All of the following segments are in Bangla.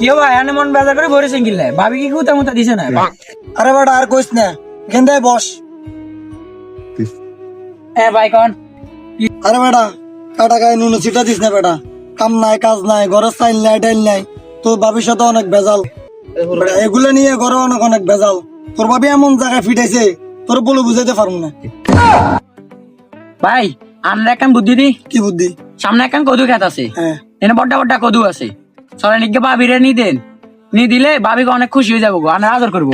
কি ভাই এনে মন বাজার করে ভরেছেন কিনলে ভাবি কি কুতা মুতা দিছে না? আরে বেটা আর কইস না, গেন্দায় বস। ভাই কোন আরে বেটা কাটা গায়ে নুন ছিটা দিস না বেটা, কাম নাই কাজ নাই, ঘরে চাইল নাই ডাইল নাই, তোর বাবির সাথে অনেক ভেজাল বেটা, এগুলো নিয়ে ঘরে অনেক অনেক ভেজাল। তোর বাবি এমন জায়গায় ফিটাইছে তোর বলে বুঝাইতে পারবো না। ভাই আমরা একখান বুদ্ধি দি, কি বুদ্ধি? সামনে একখান কদু খেত আছে, হ্যাঁ এনে বড়টা বড়টা কদু আছে, সবাই নিকে ভাবিরে নি দেন, নি দিলে ভাবিকে অনেক খুশি হয়ে যাবো, আমরা আদর করবো।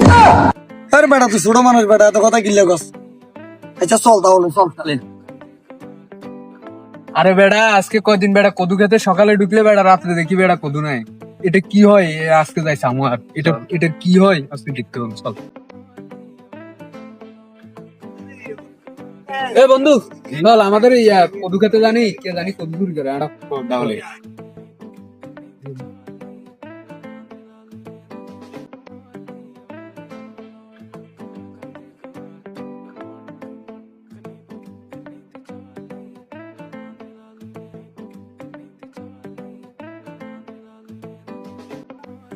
আরে বেটা তুই ছোট মানুষ বেটা, এত কথা কিনলে গছ। আচ্ছা চল তাহলে চল। আরে বেড়া আজকে কয়দিন বেড়া কদু খেতে সকালে ঢুকলে বেড়া রাত্রে দেখি বেড়া কদু নাই। এটা কি হয় আজকে যাইছে আমার, এটা কি হয় আজকে দেখতে হবে, চল। এ বন্ধু চল আমাদের কদু খেতে জানি কে জানি কদু দূর করে তাহলে।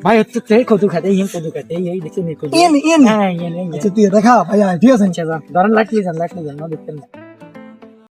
ভাই হচ্ছে কদু খাতে কদু খাতে এই দেখছেন কদু। ইয়ে হ্যাঁ আচ্ছা তুই এটা খা ভাই, ঠিক আছে। ধরেন লাঠি যান না দেখতেন না।